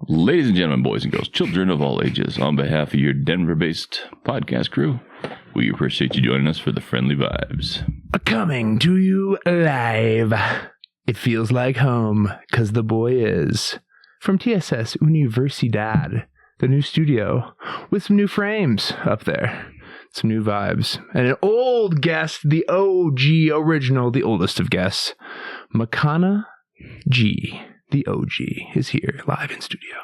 Ladies and gentlemen, boys and girls, children of all ages, on behalf of your Denver-based podcast crew, we appreciate you joining us for the Friendly Vibes. Coming to you live. It feels like home, because the boy is. From TSS Universidad, the new studio, with some new frames up there, some new vibes, and an old guest, the OG original, the oldest of guests, Makana G. The OG is here live in studio.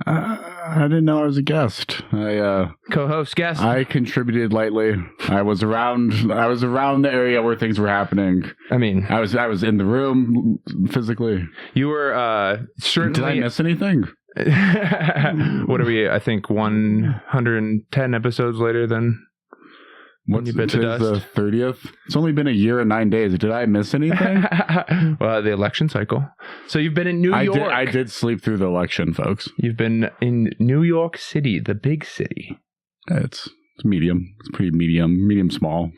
I didn't know I was a guest. Co-host guest. I contributed lightly. I was around the area where things were happening. I mean, I was in the room physically. You were certainly. Did I miss anything? What are we? I think 110 episodes later than. What's you bit the dust? The 30th? It's only been a year and 9 days. Did I miss anything? Well, the election cycle. So you've been in New York. I did sleep through the election, folks. You've been in New York City, the big city. It's medium. It's pretty medium small.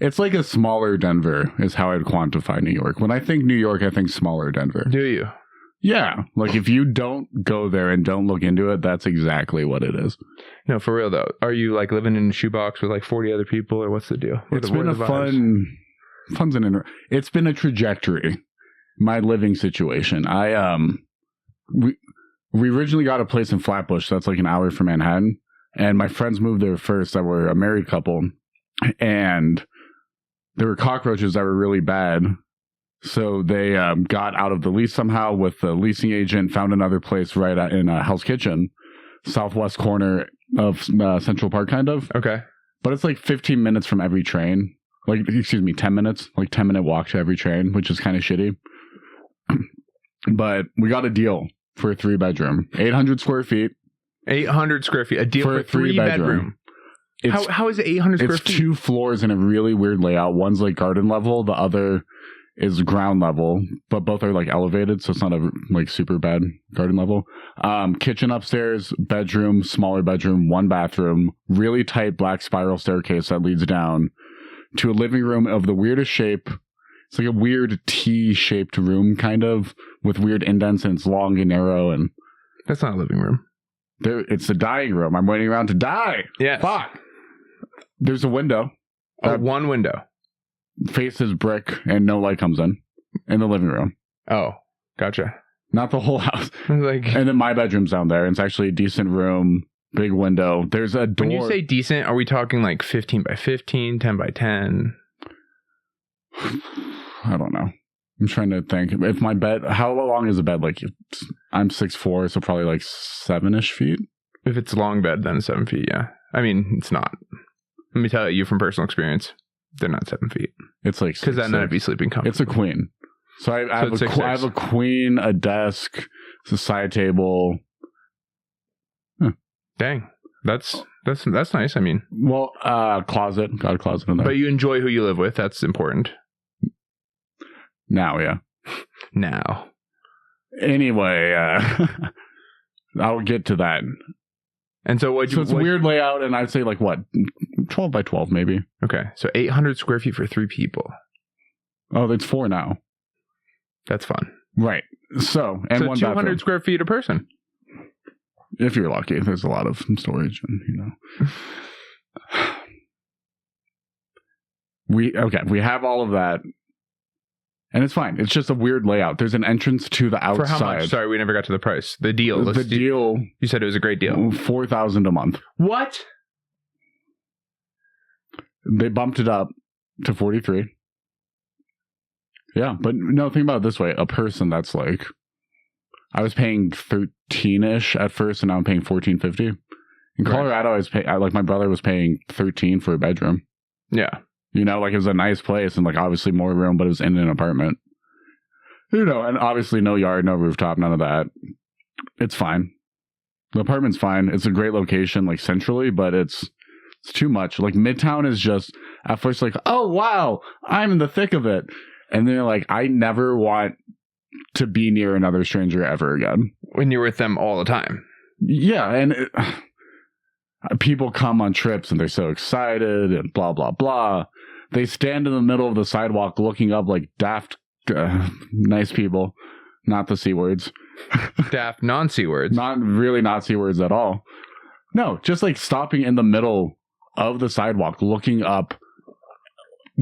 It's like a smaller Denver is how I'd quantify New York. When I think New York, I think smaller Denver. Do you? Yeah. Like if you don't go there and don't look into it, that's exactly what it is. No, for real though. Are you like living in a shoebox with like 40 other people, or what's the deal? It's been a it's been a trajectory. My living situation. We originally got a place in Flatbush, so that's like an hour from Manhattan. And my friends moved there first that were a married couple. And there were cockroaches that were really bad. So they got out of the lease somehow with the leasing agent, found another place right in Hell's Kitchen, southwest corner of Central Park, kind of. Okay. But it's like 15 minutes from every train. 10 minutes. Like 10-minute walk to every train, which is kind of shitty. But we got a deal for a 3-bedroom. 800 square feet. 800 square feet. A deal for a 3-bedroom. How is it 800 square feet? It's 2 floors in a really weird layout. One's like garden level. The other is ground level, but both are like elevated, so it's not a like super bad garden level. Kitchen upstairs, bedroom, smaller bedroom, 1 bathroom, really tight black spiral staircase that leads down to a living room of the weirdest shape. It's like a weird T-shaped room, kind of, with weird indents, and it's long and narrow. And that's not a living room. It's a dying room. I'm waiting around to die. Yeah. Fuck. There's a window. One window. Faces brick and no light comes in the living room. Oh, gotcha. Not the whole house. And then my bedroom's down there. It's actually a decent room, big window. There's a door. When you say decent, are we talking like 15 by 15, 10 by 10? I don't know. I'm trying to think. If my bed, how long is the bed? Like, I'm 6'4", so probably like 7-ish feet. If it's a long bed, then 7 feet, yeah. I mean, it's not. Let me tell you from personal experience. They're not 7 feet. It's like 6'6". Because then I'd be sleeping comfortably. It's a queen. So I have a queen, a desk, a side table. Huh. Dang, that's nice. I mean, well, closet. Got a closet in there. But you enjoy who you live with. That's important. Now, yeah. Now. Anyway, I'll get to that. And so it's a weird layout, and I'd say like what, 12 by 12 maybe. Okay, so 800 square feet for 3 people. Oh, it's 4 now. That's fun, right? So 1 200 bathroom. Square feet a person. If you're lucky, there's a lot of storage, and we have all of that. And it's fine. It's just a weird layout. There's an entrance to the outside. For how much? Sorry, we never got to the price. The deal. The deal. You said it was a great deal. $4,000 a month. What? They bumped it up to 43. Yeah, but no, think about it this way. A person that's like, I was paying 13-ish at first, and now I'm paying $14.50. In Colorado, I was like my brother was paying $13 for a bedroom. Yeah. Like it was a nice place and like obviously more room, but it was in an apartment. And obviously no yard, no rooftop, none of that. It's fine. The apartment's fine. It's a great location, like centrally, but it's too much. Like Midtown is just at first like, oh wow, I'm in the thick of it. And then like, I never want to be near another stranger ever again. When you're with them all the time. Yeah, and people come on trips and they're so excited and blah, blah, blah. They stand in the middle of the sidewalk looking up like daft, nice people, not the C words. Daft non-C words. Not C words at all. No, just like stopping in the middle of the sidewalk, looking up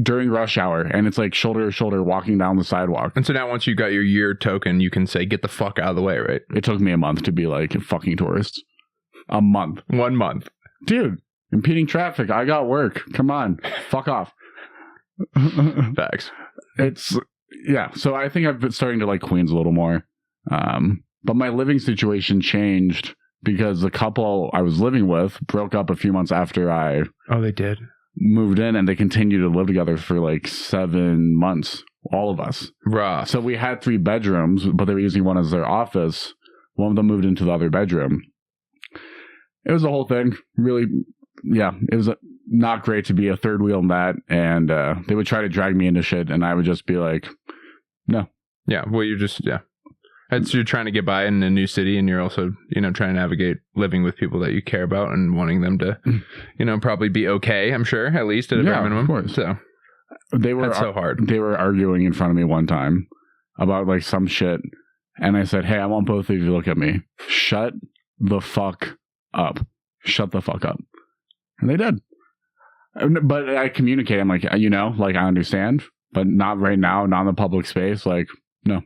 during rush hour, and it's like shoulder to shoulder walking down the sidewalk. And so now once you got your year token, you can say, get the fuck out of the way, right? It took me a month to be like, fucking tourists. A month. 1 month. Dude, impeding traffic. I got work. Come on. Fuck off. Facts. Yeah. So I think I've been starting to like Queens a little more. But my living situation changed because the couple I was living with broke up a few months after I they did? Moved in, and they continued to live together for like 7 months. All of us. Rough. So we had 3 bedrooms, but they were using one as their office. One of them moved into the other bedroom. It was a whole thing. Really, yeah. It was not great to be a third wheel in that. And they would try to drag me into shit, and I would just be like, no. Yeah. Well, you're trying to get by in a new city, and you're also, trying to navigate living with people that you care about and wanting them to, probably be okay, I'm sure, at least at a bare minimum. Of course. So that's so hard. They were arguing in front of me one time about like some shit. And I said, hey, I want both of you to look at me. Shut the fuck up. Shut the fuck up. And they did. But I communicate. I'm like, I understand, but not right now, not in the public space. Like, no.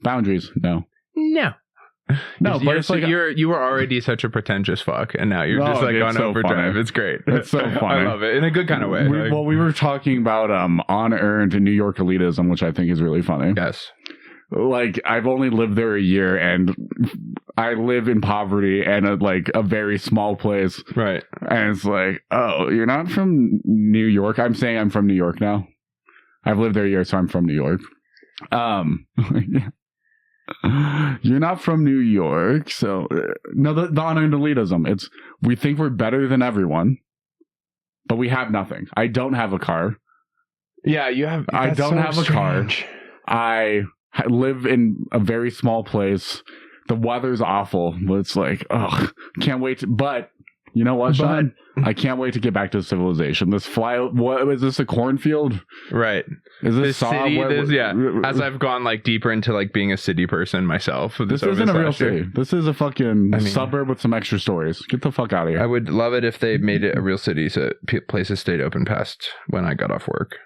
Boundaries, no. But it's like you were already such a pretentious fuck, and now you're just like on overdrive. Funny. It's great. It's so funny. I love it in a good kind of way. We were talking about unearned New York elitism, which I think is really funny. Yes. Like, I've only lived there a year, and I live in poverty and a very small place. Right. And it's like, oh, you're not from New York? I'm saying I'm from New York now. I've lived there a year, so I'm from New York. You're not from New York, so no. The unearned elitism. It's we think we're better than everyone, but we have nothing. I don't have a car. Yeah, you have. I don't have a car. I live in a very small place. The weather's awful, but it's like, oh, can't wait. But you know what, Sean? I can't wait to get back to civilization. What is this? A cornfield? Right. Is this city? As I've gone deeper into being a city person myself. This isn't a real city. This is a fucking suburb with some extra stories. Get the fuck out of here. I would love it if they made it a real city so places stayed open past when I got off work.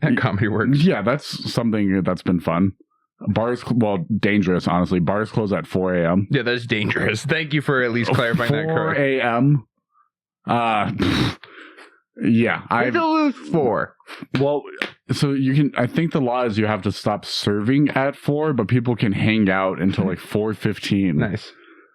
And Comedy Works. Yeah, that's something that's been fun. Bars, dangerous, honestly. Bars close at 4 a.m. Yeah, that's dangerous. Thank you for at least clarifying that. 4 a.m. Yeah, I lose 4. Well, so you can. I think the law is you have to stop serving at 4, but people can hang out until 4:15. Nice.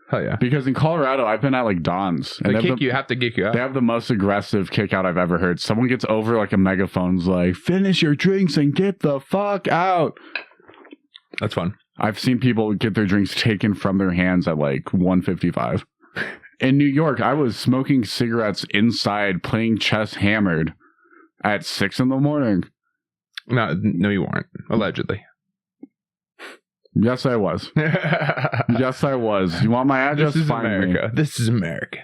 Hell yeah. Because in Colorado, I've been at Don's. And they have to kick you out. They have the most aggressive kick out I've ever heard. Someone gets over a megaphone's like, finish your drinks and get the fuck out. That's fun. I've seen people get their drinks taken from their hands at 1:55. In New York, I was smoking cigarettes inside, playing chess hammered at 6 a.m. No, you weren't. Allegedly. Yes, I was. Yes, I was. You want my address? This is America. This is America.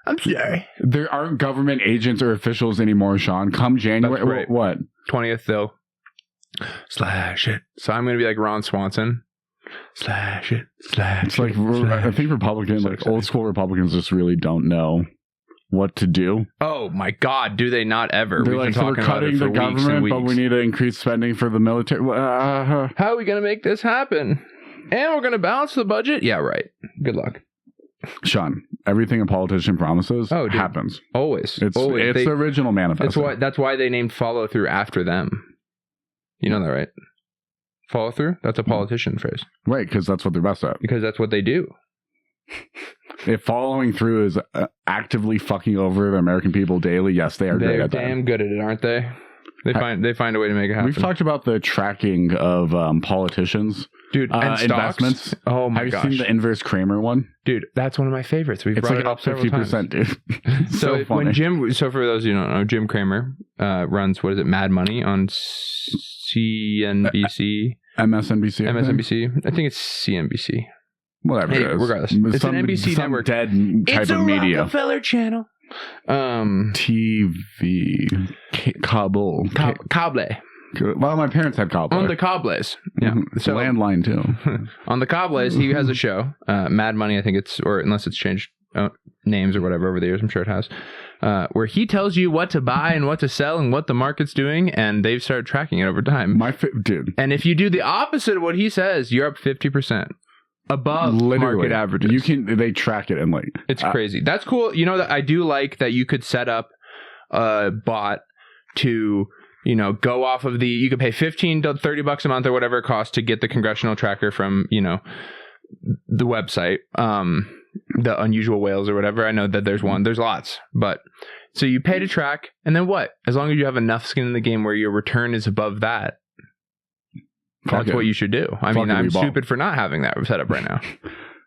I'm sorry. There aren't government agents or officials anymore, Sean. Come January. That's right. What? 20th, though. Slash it. So I'm going to be like Ron Swanson. Slash it. Slash it's like, slash, I think Republicans, old school Republicans just really don't know what to do. Oh my God, do they not ever? They're like, so we're cutting the government, but we need to increase spending for the military. How are we going to make this happen? And we're going to balance the budget? Yeah, right. Good luck. Sean, everything a politician promises happens. Always. It's the original manifesto. That's why they named follow through after them. You know that, right? Follow through? That's a politician phrase. Right, because that's what they're best at. Because that's what they do. If following through is actively fucking over the American people daily, yes, they are great at that. They're damn good at it, aren't they? They find a way to make it happen. We've talked about the tracking of politicians. Dude, and investments. Oh my gosh. Have you seen the inverse Kramer one? Dude, that's one of my favorites. We've brought it up 50%, dude. So funny. So for those of you who don't know, Jim Cramer runs, Mad Money on CNBC. MSNBC. I think it's CNBC. Whatever it is. Regardless. It's an NBC network. Dead type of media. Rockefeller channel. TV. Cable. Cable. Well, my parents had Cobbler. On the Cobbles. Yeah. It's a landline, too. On the Cobbles, he has a show, Mad Money, I think or unless it's changed names or whatever over the years, I'm sure it has, where he tells you what to buy and what to sell and what the market's doing, and they've started tracking it over time. Dude. And if you do the opposite of what he says, you're up 50%. Above market averages. They track it and like it's crazy. That's cool. You know that I do like that you could set up a bot to, go off of you could pay $15 to $30 a month or whatever it costs to get the congressional tracker from, the website, the Unusual Whales or whatever. I know that there's lots, but so you pay to track, and then what? As long as you have enough skin in the game where your return is above that, that's what you should do. I mean, I'm stupid for not having that set up right now.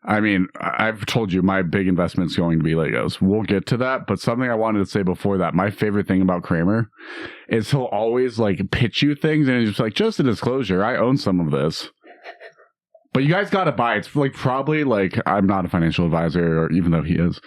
I mean, I've told you my big investment's going to be Legos. We'll get to that, but something I wanted to say before that, my favorite thing about Kramer is he'll always like pitch you things and it's like, just a disclosure, I own some of this. But you guys got to buy it. It's like probably like I'm not a financial advisor, or even though he is.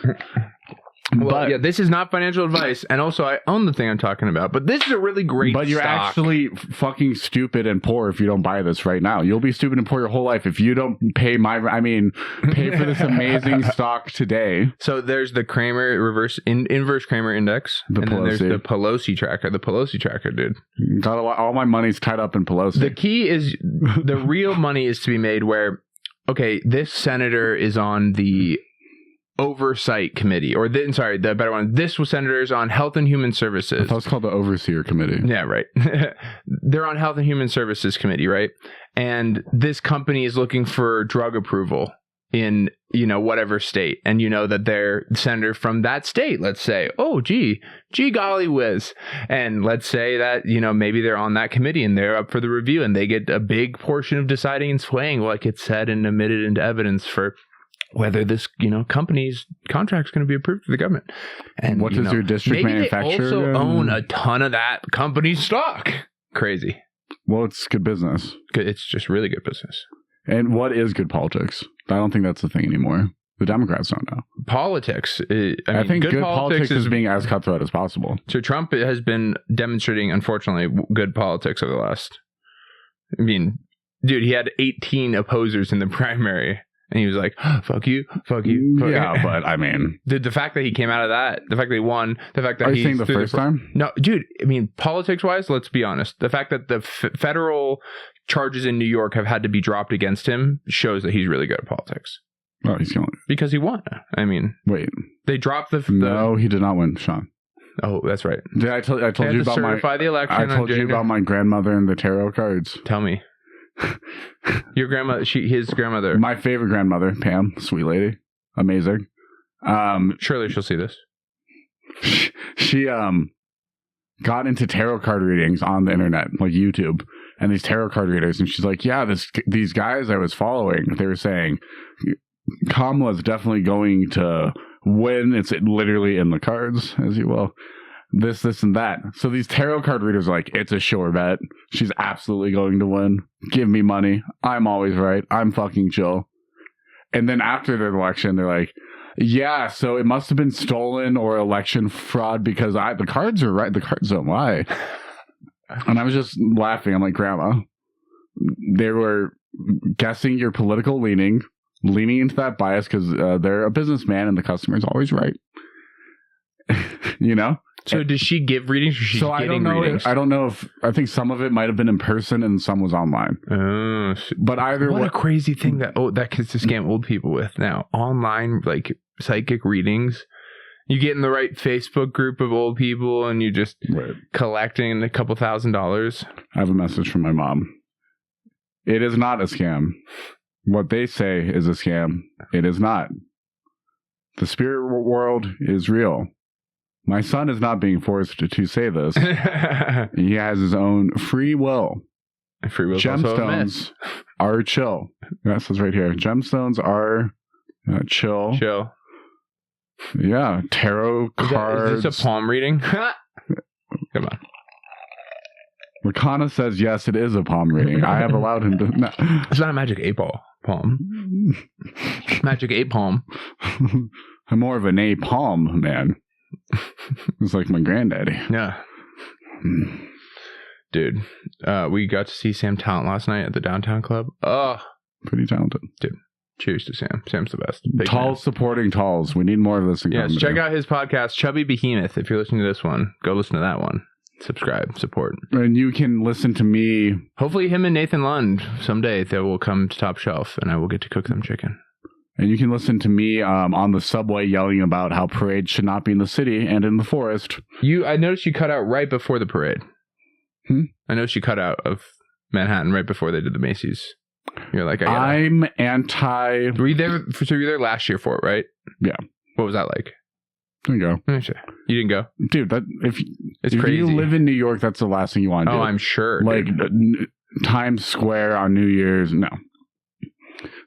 Well, yeah, this is not financial advice, and also I own the thing I'm talking about. But this is a really great. But you're stock. actually fucking stupid and poor if you don't buy this right now. You'll be stupid and poor your whole life if you don't pay pay for this amazing stock today. So there's the Kramer inverse Kramer index, and then there's the Pelosi tracker. The Pelosi tracker, dude. Got all my money's tied up in Pelosi. The key is the real money is to be made where, okay, this senator is on the oversight committee, the better one. This was senators on Health and Human Services. That was called the Overseer Committee. Yeah, right. They're on Health and Human Services Committee, right? And this company is looking for drug approval in, whatever state. And that they're senator from that state, let's say. Oh, gee golly whiz. And let's say that, maybe they're on that committee and they're up for the review and they get a big portion of deciding and swaying what gets said and admitted into evidence for whether this, company's contract is going to be approved for the government. And what does your district manufacturer? They also own a ton of that company's stock. Crazy. Well, it's good business. It's just really good business. And what is good politics? I don't think that's the thing anymore. The Democrats don't know. Politics. I think good politics is being as cutthroat as possible. So Trump has been demonstrating, unfortunately, good politics over the last. I mean, dude, he had 18 opposers in the primary. And he was like, fuck you. Yeah, but I mean... The fact that he came out of that, the fact that he won, the fact that Are you saying the first time? No, dude, I mean, politics-wise, let's be honest. The fact that the federal charges in New York have had to be dropped against him shows that he's really good at politics. Oh, he's going... Because he won. I mean... Wait. They dropped the... No, he did not win, Sean. Oh, that's right. Did I told you about certify the election. I told you about my grandmother and the tarot cards. Tell me. Your grandma, his grandmother. My favorite grandmother, Pam, sweet lady, amazing. Surely she'll see this. She got into tarot card readings on the internet, like YouTube, and these tarot card readers, and she's like, yeah, these guys I was following, they were saying Kamala's definitely going to win. It's literally in the cards, as you will. This, and that. So these tarot card readers are like, it's a sure bet. She's absolutely going to win. Give me money. I'm always right. I'm fucking chill. And then after the election, they're like, yeah, so it must have been stolen or election fraud because the cards are right. The cards don't lie. And I was just laughing. I'm like, Grandma, they were guessing your political leaning into that bias because they're a businessman and the customer's always right. So does she give readings or she's getting readings? I don't know if... I think some of it might have been in person and some was online. But either What a crazy thing that gets to scam old people with now. Online, like, psychic readings. You get in the right Facebook group of old people and you're just collecting a couple $1,000s. I have a message from my mom. It is not a scam. What they say is a scam. It is not. The spirit world is real. My son is not being forced to say this. He has his own free will. Free will. Gemstones are chill. That says right here. Gemstones are chill. Chill. Yeah. Tarot cards. Is this a palm reading? Come on. Makana says yes, it is a palm reading. I have allowed him to. No. It's not a magic 8-ball palm. Magic 8 palm. I'm more of an napalm man. It's like my granddaddy. Yeah. Dude, we got to see Sam Talent last night at the Downtown Club. Oh, Pretty talented. dude. Cheers to Sam. Sam's the best. Big Talls supporting Talls. We need more of this. Yes, check out his podcast, Chubby Behemoth. If you're listening to this one, go listen to that one. Subscribe, support. And you can listen to me. Hopefully him and Nathan Lund, someday they will come to Top Shelf and I will get to cook them chicken. And you can listen to me on the subway yelling about how parades should not be in the city and in the forest. I noticed you cut out right before the parade. I noticed you cut out of Manhattan right before they did the Macy's. You're like, I'm anti. Were you there? So you were there last year for it, right? Yeah. What was that like? There you go. You didn't go? Dude, It's if crazy. you live in New York, that's the last thing you want to do. Oh, I'm sure. Like dude. Times Square on New Year's. No.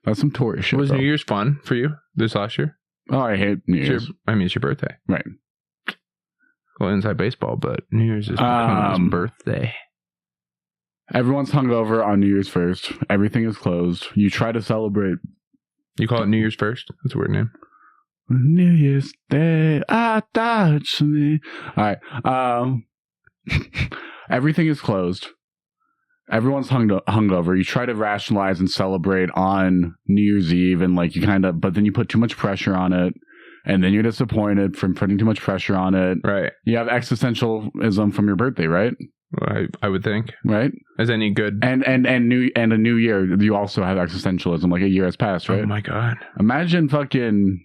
That's some tourist shit. Was though. New Year's fun for you this last year? Oh, I hate New Year's. It's your birthday. Right. Well, inside baseball, but New Year's is Makana's birthday. Everyone's hungover on New Year's 1st. Everything is closed. You try to celebrate. You call it New Year's 1st? That's a weird name. New Year's Day, I touch me. All right. Everything is closed. Everyone's hungover. You try to rationalize and celebrate on New Year's Eve, and like you kind of, but then you put too much pressure on it, and then you're disappointed from putting too much pressure on it. Right. You have existentialism from your birthday, right? I would think. Right. As any good. And a new year, you also have existentialism. Like a year has passed, right? Oh my god. Imagine fucking.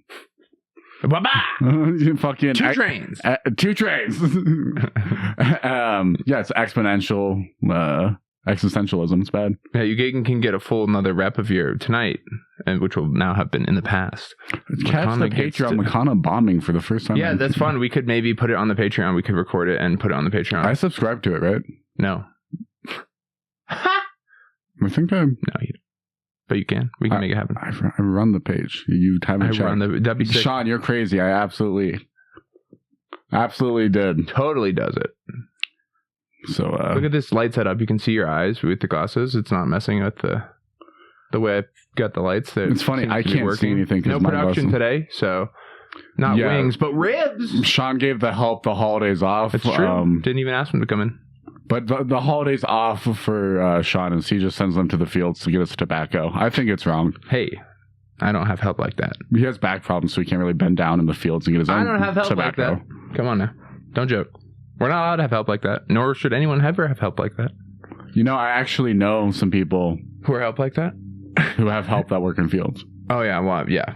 Fucking 2 trains. 2 trains. Yeah, it's exponential. Existentialism. It's bad. Yeah, you can get a full another rep of your tonight, and which will now have been in the past. Catch the Patreon Makana bombing for for the first time. Yeah, that's fun. We could maybe put it on the Patreon. We could record it and put it on the Patreon. I subscribe to it, right? No. I think I. No, you don't. But you can. We can make it happen. I run the page. You haven't checked. That'd be sick. Sean, you're crazy. I absolutely did. Totally does it. So look at this light setup. You can see your eyes with the glasses. It's not messing with the way I got the lights. It's funny. I can't see anything. No production today, so not wings, but ribs. Sean gave the holidays off. That's true. Didn't even ask him to come in. But the holidays off for Sean is he just sends them to the fields to get us tobacco. I think it's wrong. Hey, I don't have help like that. He has back problems, so he can't really bend down in the fields and get his own tobacco. I don't have help like that. Come on now. Don't joke. We're not allowed to have help like that, nor should anyone ever have help like that. You know, I actually know some people who are help like that, who have help that work in fields. Oh yeah, well yeah,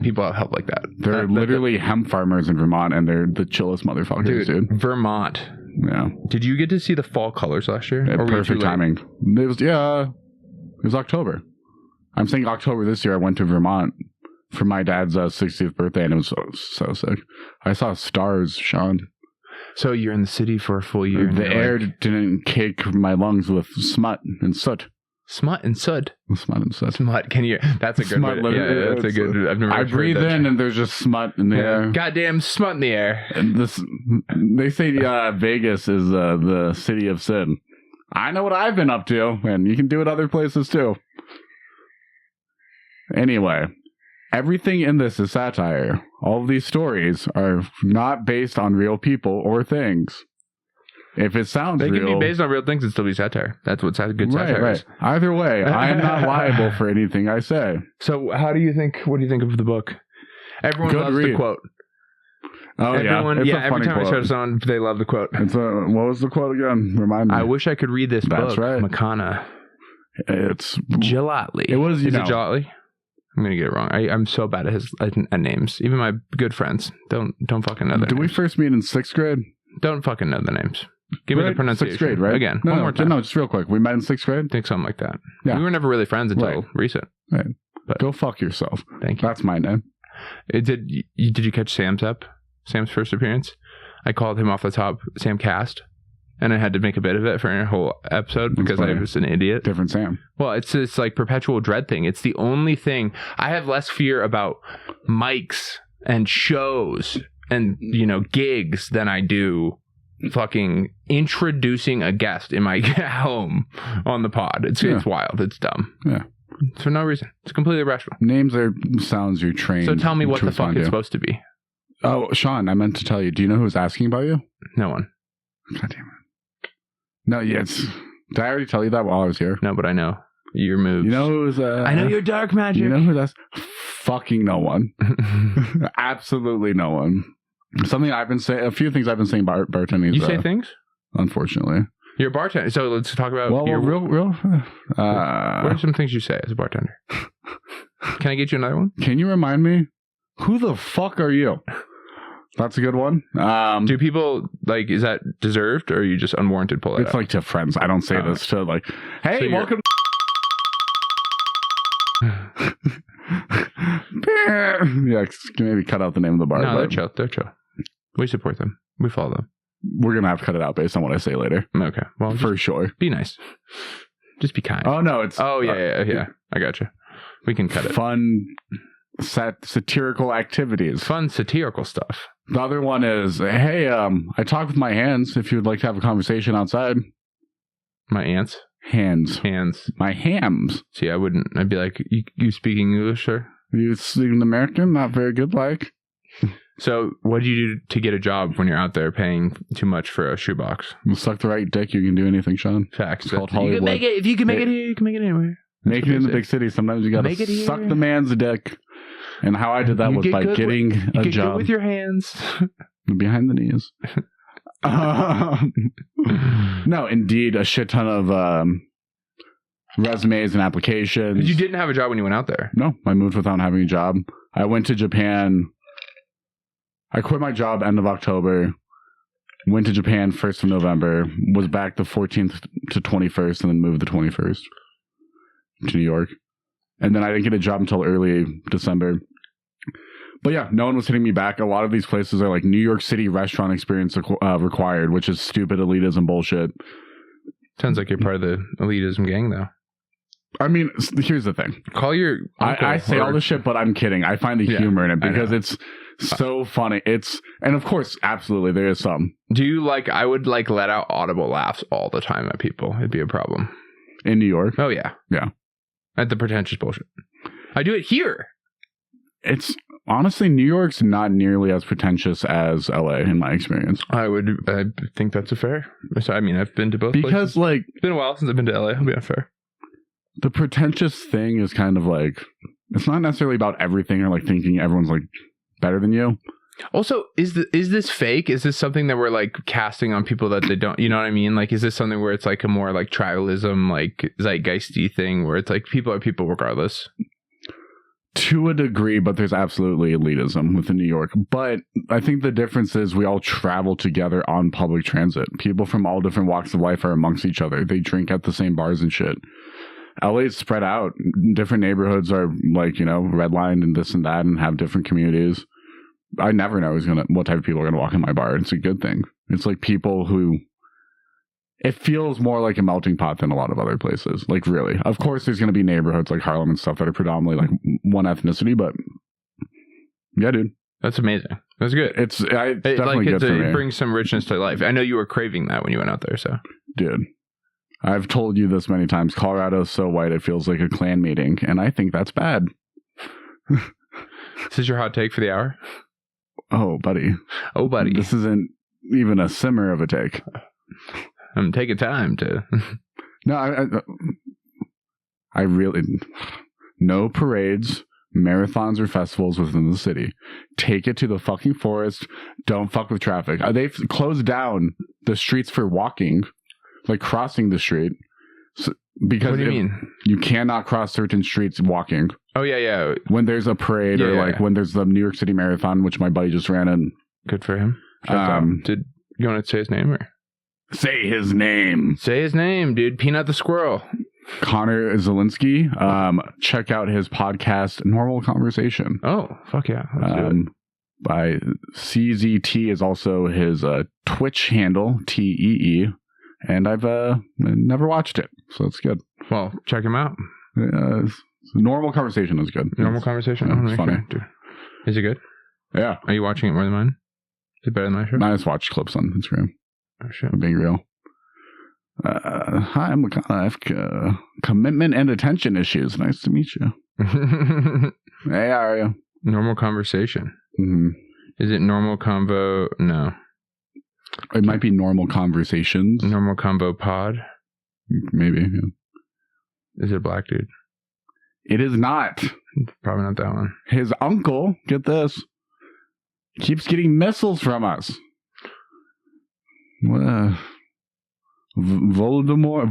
people have help like that. They're literally hemp farmers in Vermont, and they're the chillest motherfuckers, dude. Vermont. Yeah. Did you get to see the fall colors last year? Yeah, perfect timing. It was October. I'm saying October this year. I went to Vermont for my dad's 60th birthday, and it was so sick. I saw stars, Sean. So you're in the city for a full year. The air didn't cake my lungs with smut and soot. Smut and soot. Smut and soot. Smut. Can you? That's a good one. Yeah, that's a good. I've never. I breathe in and there's just smut in the air. Goddamn smut in the air. And they say Vegas is the city of sin. I know what I've been up to, and you can do it other places too. Anyway. Everything in this is satire. All of these stories are not based on real people or things. If it sounds real... They can be based on real things and still be satire. That's what good satire is. Either way, I am not liable for anything I say. So what do you think of the book? Everyone loves the quote. Oh, everyone, yeah. Every time I show someone, they love the quote. What was the quote again? Remind me. I wish I could read this book. That's right. Makana. It's... Gellatly. It was, Is it Gellatly? I'm gonna get it wrong. I'm so bad at names. Even my good friends don't fucking know their names. Did we first meet in 6th grade? Don't fucking know the names. Give me the pronunciation. 6th grade, right? Again, one more time. No, just real quick. We met in 6th grade? I think something like that. Yeah. We were never really friends until recent. Right. But go fuck yourself. Thank you. That's my name. Did you catch Sam's first appearance? I called him off the top Sam Cast. And I had to make a bit of it for a whole episode because I was an idiot. Different Sam. Well, it's this like perpetual dread thing. It's the only thing. I have less fear about mics and shows and, gigs than I do fucking introducing a guest in my home on the pod. It's wild. It's dumb. Yeah. For no reason. It's completely irrational. Names are sounds you're trained. So tell me what the fuck it's supposed to be. Oh, Sean, I meant to tell you. Do you know who's asking about you? No one. God damn it. No, yes. Did I already tell you that while I was here? No, but I know your moves. You know who's... I know your dark magic. You know who that's... Fucking no one. Absolutely no one. Something I've been saying... A few things I've been saying about bartending. You say things? Unfortunately. You're a bartender. So let's talk about... real... what are some things you say as a bartender? Can I get you another one? Can you remind me? Who the fuck are you? That's a good one. Do people, like, is that deserved or are you just unwarranted pull it It's out? like to friends. I don't say this to, like, hey, So welcome. Yeah, maybe cut out the name of the bar. No, they're chill. They're chill. We support them. We follow them. We're going to have to cut it out based on what I say later. Okay. Well, for sure. Be nice. Just be kind. Oh, no. It's. Oh, yeah. I gotcha. We can cut it. Fun, satirical activities. Fun, satirical stuff. The other one is, hey, I talk with my hands if you would like to have a conversation outside. My aunts? Hands. My hams. See, I wouldn't. I'd be like, you speaking English, sir? You speaking American? Not very good, like. So, what do you do to get a job when you're out there paying too much for a shoebox? You suck the right dick, you can do anything, Sean. Facts. It's called You Hollywood. can make it, if you can make it here, you can make it anywhere. Make it in the big city. Sometimes you gotta suck the man's dick. And how I did that was by getting a job. Good with your hands. Behind the knees. No, indeed, a shit ton of resumes and applications. You didn't have a job when you went out there? No, I moved without having a job. I went to Japan. I quit my job end of October. Went to Japan 1st of November. Was back the 14th to 21st and then moved the 21st to New York. And then I didn't get a job until early December. But yeah, no one was hitting me back. A lot of these places are like New York City restaurant experience required, which is stupid elitism bullshit. Sounds like you're part of the elitism gang, though. I mean, here's the thing. Call your I say all this shit, but I'm kidding. I find the humor in it because it's so funny. And of course, absolutely, there is some. Do you like, I would like let out audible laughs all the time at people. It'd be a problem. In New York? Oh, yeah. Yeah. At the pretentious bullshit. I do it here. It's honestly, New York's not nearly as pretentious as LA in my experience. I think that's a fair. I mean, I've been to both because places. Like, it's been a while since I've been to LA. I'll be unfair. The pretentious thing is kind of like, it's not necessarily about everything or like thinking everyone's like better than you. Also, is this fake? Is this something that we're like casting on people that they don't, you know what I mean? Like, is this something where it's like a more like tribalism, like zeitgeisty thing where it's like people are people regardless? To a degree, but there's absolutely elitism within New York. But I think the difference is we all travel together on public transit. People from all different walks of life are amongst each other. They drink at the same bars and shit. LA's spread out. Different neighborhoods are like, redlined and this and that and have different communities. I never know what type of people are going to walk in my bar. It's a good thing. It's like people who... It feels more like a melting pot than a lot of other places. Like, really. Of course, there's going to be neighborhoods like Harlem and stuff that are predominantly like one ethnicity, but yeah, dude. That's amazing. That's good. It's definitely good for me. It brings some richness to life. I know you were craving that when you went out there, so. Dude, I've told you this many times. Colorado's so white, it feels like a clan meeting, and I think that's bad. Is this your hot take for the hour? Oh, buddy. This isn't even a simmer of a take. I'm taking time to... No, I really... No parades, marathons, or festivals within the city. Take it to the fucking forest. Don't fuck with traffic. They've closed down the streets for walking, like crossing the street. Because what do you mean? You cannot cross certain streets walking. Oh, yeah. When there's a parade or like when there's the New York City Marathon, which my buddy just ran in. Good for him. Did you want to say his name or... Say his name. Say his name, dude. Peanut the Squirrel. Connor Zielinski. Check out his podcast, Normal Conversation. Oh, fuck yeah. By CZT is also his Twitch handle, TEE. And I've never watched it, so it's good. Well, check him out. Normal Conversation is good. Normal Conversation? Yeah, it's funny. Dude. Is it good? Yeah. Are you watching it more than mine? Is it better than my show? I just watch clips on Instagram. Oh, shit. I'm being real. Hi, I'm Makana. I have commitment and attention issues. Nice to meet you. Hey, how are you? Normal Conversation. Mm-hmm. Is it Normal Convo? No. It might be normal conversations. Normal Combo Pod. Maybe. Yeah. Is it a black dude? It is not. Probably not that one. His uncle, get this, keeps getting missiles from us. Voldemort,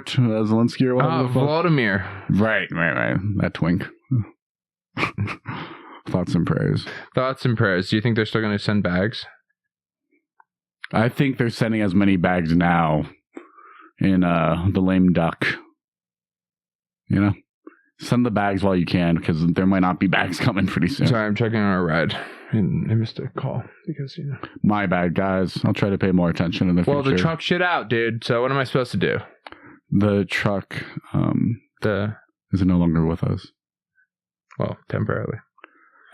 Zelensky or whatever. Vladimir. Right. That twink. Thoughts and prayers. Thoughts and prayers. Do you think they're still going to send bags? I think they're sending as many bags now in the lame duck. You know? Send the bags while you can, because there might not be bags coming pretty soon. Sorry, I'm checking our ride. And I missed a call because, My bad, guys. I'll try to pay more attention in the future. Well, the truck shit out, dude. So what am I supposed to do? The truck is no longer with us. Well, temporarily.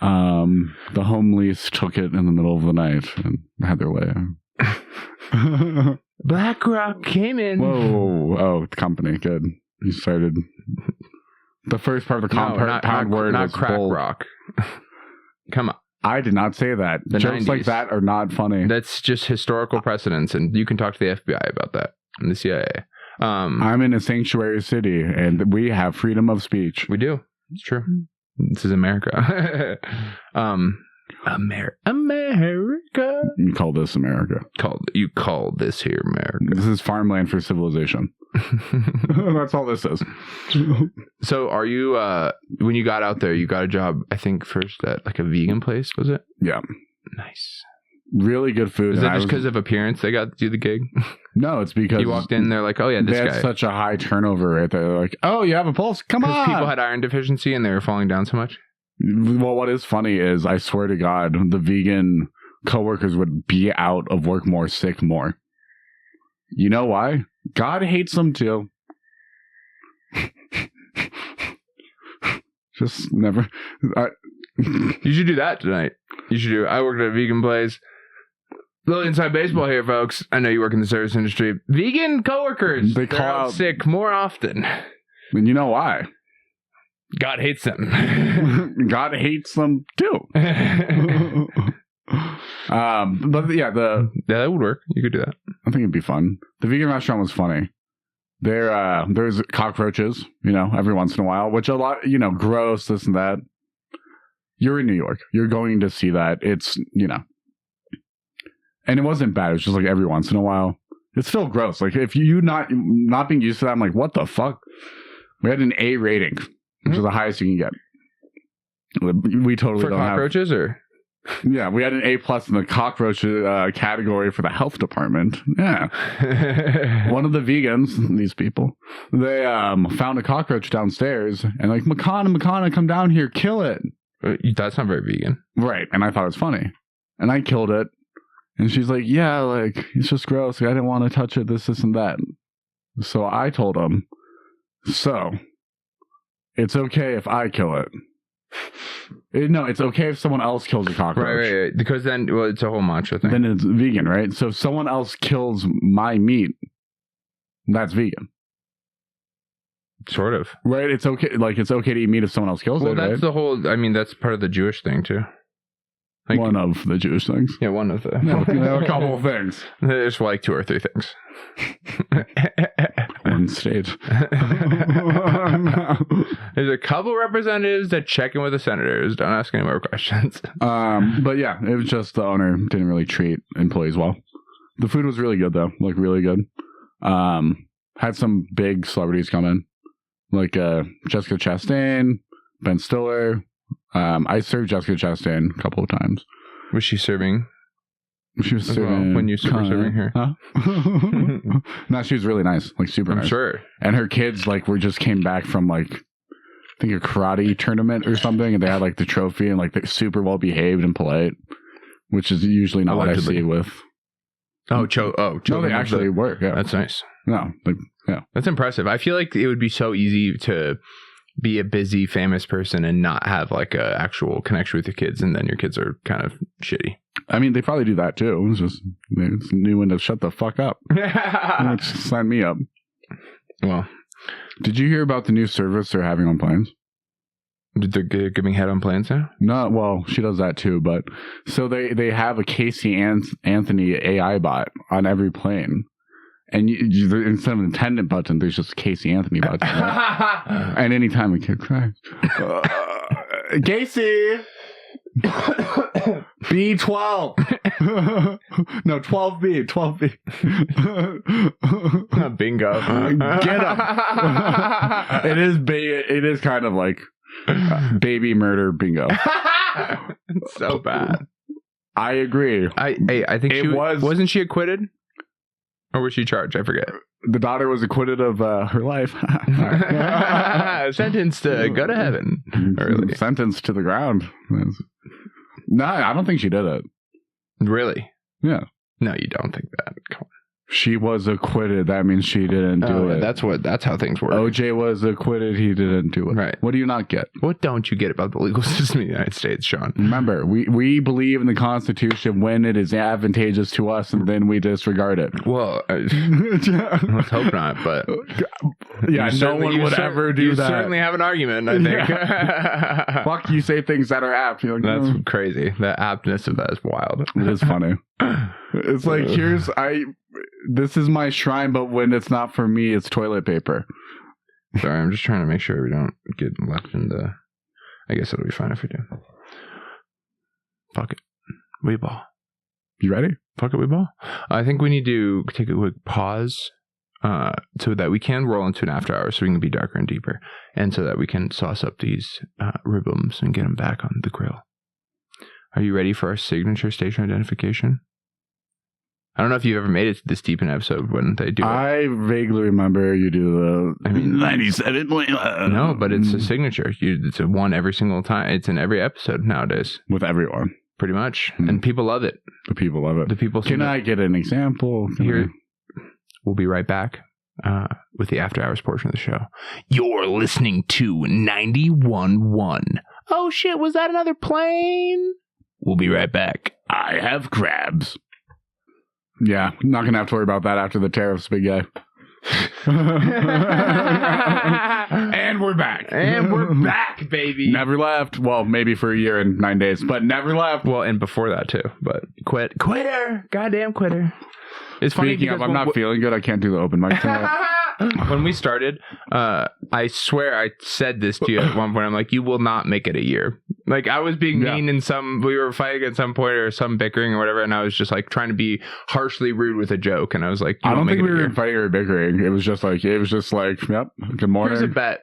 The home lease took it in the middle of the night and had their way. BlackRock came in. Whoa. Oh, the company. Good. You started... The first part of the compound word not was crack bold. rock. Come on. I did not say that. The Jokes 90s. like that are not funny. That's just historical precedence, and you can talk to the FBI about that and the CIA. I'm in a sanctuary city, and we have freedom of speech. We do. It's true. This is America. America. You call this America. You call this here America. This is farmland for civilization. That's all this is. So are you, when you got out there, you got a job, I think first at like a vegan place, was it? Yeah. Nice. Really good food. Is that just because of appearance they got to do the gig? No, it's because you walked in, they're like, oh yeah, this they guy. had such a high turnover right there. They're like, oh, you have a pulse? Come on. Because people had iron deficiency and they were falling down so much? Well, what is funny is, I swear to God, the vegan coworkers would be out of work more, sick more. You know why? God hates them too. Just never. You should do that tonight. I worked at a vegan place. Little inside baseball here, folks. I know you work in the service industry. Vegan coworkers, They call out sick more often. And you know why? God hates them. God hates them too. But yeah, that would work. You could do that. I think it'd be fun. The vegan restaurant was funny. There's cockroaches, every once in a while, which a lot, gross, this and that. You're in New York. You're going to see that. It's, and it wasn't bad. It was just like every once in a while. It's still gross. Like if you not being used to that, I'm like, what the fuck? We had an A rating, which is the highest you can get. We totally for don't cockroaches, or yeah, we had an A+ in the cockroach category for the health department. Yeah, one of the vegans, these people, they found a cockroach downstairs and like, Makana, come down here, kill it. That's not very vegan, right? And I thought it was funny, and I killed it. And she's like, yeah, like, it's just gross. Like, I didn't want to touch it, this and that. So I told him, so it's okay if I kill it. No, it's okay if someone else kills a cockroach. Right. Because then, well, it's a whole macho thing. Then it's vegan, right? So if someone else kills my meat, that's vegan. Sort of. Right? It's okay. Like, it's okay to eat meat if someone else kills it, Well, that's right? the whole, that's part of the Jewish thing, too. Like, one of the Jewish things. Yeah, one of the. A couple of things. There's like 2 or 3 things. One state. There's a couple representatives that check in with the senators. Don't ask any more questions. But yeah, it was just the owner didn't really treat employees well. The food was really good though, like really good. Had some big celebrities come in, like Jessica Chastain, Ben Stiller. I served Jessica Chastain a couple of times. Was she serving? She was serving when you were serving her. Huh? No, she was really nice, like super nice. I'm sure. And her kids came back from like, I think a karate tournament or something, and they had like the trophy and like they're super well behaved and polite, which is usually not what I see with. No, they actually were. Yeah, that's nice. No, yeah, that's impressive. I feel like it would be so easy to be a busy, famous person and not have like a actual connection with your kids, and then your kids are kind of shitty. I mean, they probably do that too. It's just it's new one to shut the fuck up. Sign me up. Well, did you hear about the new service they're having on planes? They're giving head on planes now? No, well, she does that too, but so they have a Casey Anthony AI bot on every plane. And instead of an attendant button, there's just a Casey Anthony button. Right? And anytime a kid cries, Casey, B12. No, 12B, 12B. Bingo. Get him. It is kind of like baby murder bingo. It's so bad. I agree. I think wasn't she acquitted? Or was she charged? I forget. The daughter was acquitted of her life. Sentenced to go to heaven. Early. Sentenced to the ground. No, I don't think she did it. Really? Yeah. No, you don't think that. Come on. She was acquitted. That means she didn't do it. That's how things work. OJ was acquitted. He didn't do it. Right. What do you not get? What don't you get about the legal system in the United States, Sean? Remember, we believe in the Constitution when it is advantageous to us, and then we disregard it. Well, let's hope not. But yeah, no one would ever do that. You certainly have an argument, I think. Yeah. Fuck, you say things that are apt. You're like, that's crazy. The aptness of that is wild. It is funny. It's like, this is my shrine, but when it's not for me, it's toilet paper. Sorry, I'm just trying to make sure we don't get left in the... I guess it'll be fine if we do. Fuck it. We ball. You ready? Fuck it, we ball. I think we need to take a quick pause so that we can roll into an after hour so we can be darker and deeper. And so that we can sauce up these ribbons and get them back on the grill. Are you ready for our signature station identification? I don't know if you've ever made it this deep in an episode when they do it. I vaguely remember you do the 97. No, but it's a signature. It's a one every single time. It's in every episode nowadays. With everyone. Pretty much. And people love it. The people love it. The people. Can I get an example? We'll be right back with the after hours portion of the show. You're listening to 91.1. Oh shit, was that another plane? We'll be right back. I have crabs. Yeah, not going to have to worry about that after the tariffs, big guy. And we're back. And we're back, baby. Never left. Well, maybe for a year and 9 days, but never left. Well, and before that, too. But quitter. Goddamn quitter. It's funny because I'm not feeling good. I can't do the open mic tonight. When we started, I swear I said this to you at one point. I'm like, you will not make it a year. Like, I was being mean we were fighting at some point or some bickering or whatever, and I was just like trying to be harshly rude with a joke, and I was like, I don't think we were fighting or bickering. It was just like, yep, good morning. Here's a bet.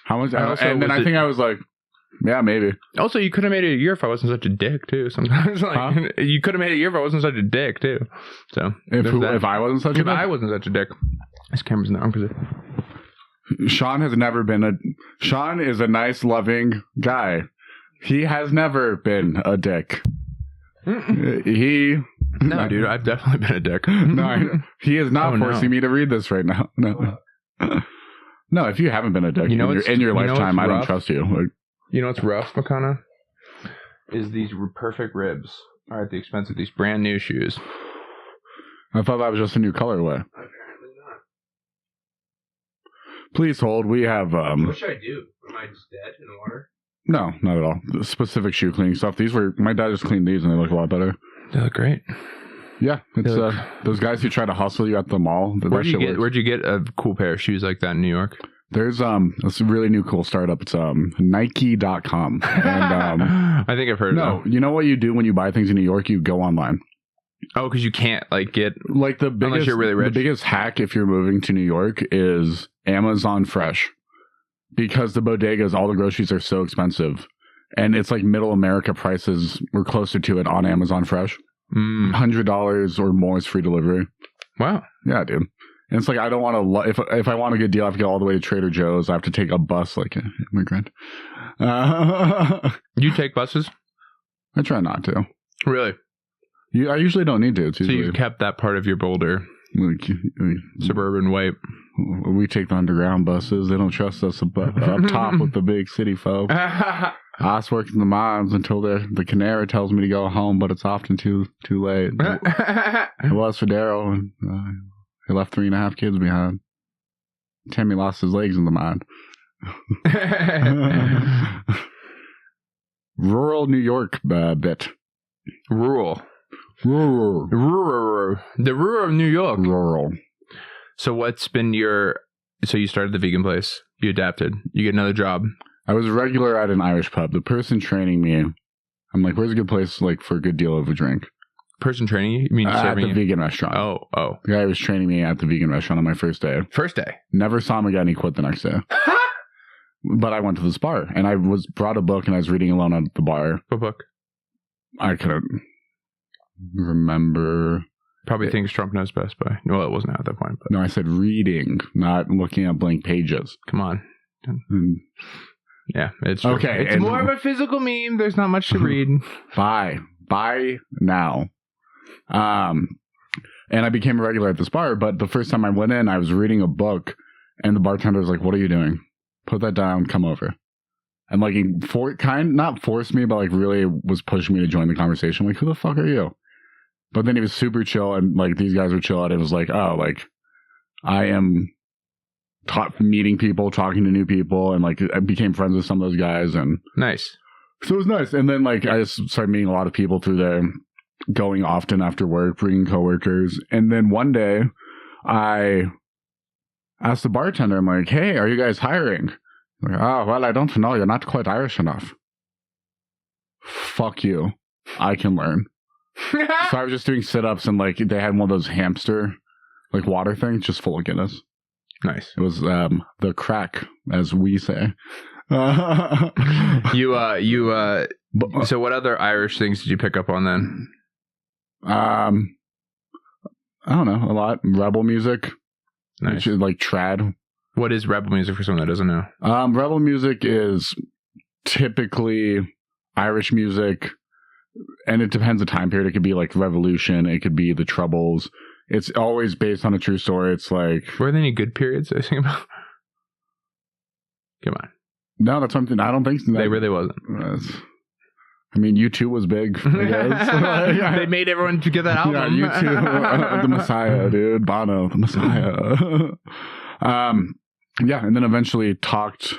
How much? And then I think I was like, yeah, maybe. Also, you could have made it a year if I wasn't such a dick, too. Sometimes, you could have made it a year if I wasn't such a dick, too. So, if I wasn't such a dick? If I wasn't such a dick. This camera's in the wrong position. Sean has never been Sean is a nice, loving guy. He has never been a dick. No, dude, I've definitely been a dick. No, he is not forcing me to read this right now. No. No, if you haven't been a dick in your lifetime, I don't trust you. Like, you know what's rough, Makana? Is these perfect ribs are at the expense of these brand new shoes. I thought that was just a new colorway. Please hold. We have. What should I do? Am I just dead in the water? No, not at all. The specific shoe cleaning stuff. My dad just cleaned these and they look a lot better. They look great. Yeah, it's those guys who try to hustle you at the mall. Where'd you get a cool pair of shoes like that in New York? There's this really new cool startup. It's Nike.com. And I think I've heard of it. You know what you do when you buy things in New York? You go online. Oh, because you can't get the biggest, unless you're really rich. The biggest hack if you're moving to New York is Amazon Fresh, because the bodegas, all the groceries are so expensive, and it's like middle America prices. We're closer to it on Amazon Fresh. $100 or more is free delivery. Wow. Yeah, dude. And it's like I don't want to. If I want a good deal, I have to go all the way to Trader Joe's. I have to take a bus like an immigrant. You take buses? I try not to. Really? I usually don't need to. So you've kept that part of your Boulder suburban way. We take the underground buses. They don't trust us up top with the big city folk. I was working the mines until the canary tells me to go home, but it's often too late. It was for Daryl, and he left 3.5 kids behind. Timmy lost his legs in the mine. Rural New York bit. Rural. Rural. The rural of New York. Rural. So what's been your... So you started the vegan place. You adapted. You get another job. I was a regular at an Irish pub. The person training me, I'm like, where's a good place like for a good deal of a drink? Person training you? You mean At the you? vegan restaurant. Oh. The guy was training me at the vegan restaurant on my first day. First day. Never saw him again. He quit the next day. But I went to this bar, and I was brought a book, and I was reading alone at the bar. What book? I couldn't remember. Probably thinks Trump knows best by. Well, it wasn't at that point. But No, I said reading, not looking at blank pages. come on. And Yeah, it's true. Okay, It's and- more of a physical meme. There's not much to read. Buy now. And I became a regular at this bar, but the first time I went in, I was reading a book, and the bartender was like, "What are you doing? Put that down, come over." And like, he not forced me, but like really was pushing me to join the conversation. Like, who the fuck are you? But then he was super chill, and like these guys were chill, and it was like, oh, like I am meeting people, talking to new people, and like I became friends with some of those guys, and Nice. so it was nice. And then like I just started meeting a lot of people through there, going often after work, bringing coworkers. And then one day I asked the bartender, I'm like, "Hey, are you guys hiring?" Like, "Oh, well, I don't know. You're not quite Irish enough." Fuck you. I can learn. So I was just doing sit-ups, and like they had one of those hamster like water things just full of Guinness. Nice. It was the crack, as we say. So what other Irish things did you pick up on then? I don't know, a lot. Rebel music. Nice. Which is like trad. What is rebel music for someone that doesn't know? Rebel music is typically Irish music, and it depends the time period. It could be like Revolution, it could be the Troubles. It's always based on a true story. It's like, Were there any good periods I think about? Come on. no, that's something I don't think so. They really wasn't. I mean, U2 was big, I guess. They made everyone to get that album. Yeah, U2, the Messiah, dude. Bono, the Messiah. Yeah, and then eventually talked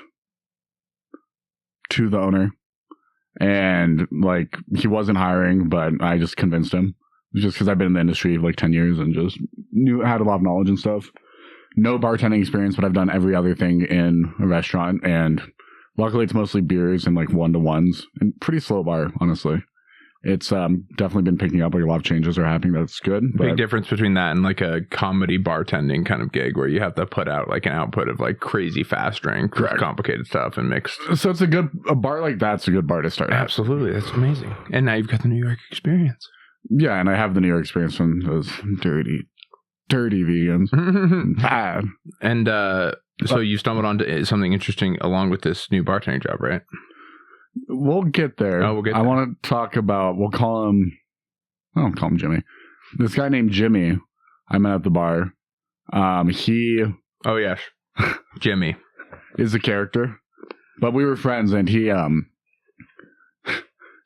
to the owner, and like he wasn't hiring, but I just convinced him, just because I've been in the industry like 10 years and just had a lot of knowledge and stuff. No bartending experience, but I've done every other thing in a restaurant, and luckily it's mostly beers and like 1-to-1s, and pretty slow bar, honestly. It's definitely been picking up, like a lot of changes are happening. That's good. Big difference between that and like a comedy bartending kind of gig where you have to put out like an output of like crazy fast drink, complicated stuff and mixed. So it's a bar like that's a good bar to start at. Absolutely. That's amazing. And now you've got the New York experience. Yeah, and I have the New York experience from those dirty vegans. Bad. And so you stumbled onto something interesting along with this new bartending job, right? We'll get there. Oh, we'll get there. I want to talk about, I don't call him Jimmy. This guy named Jimmy, I met at the bar. He Oh, yes. Jimmy. is a character, but we were friends, and he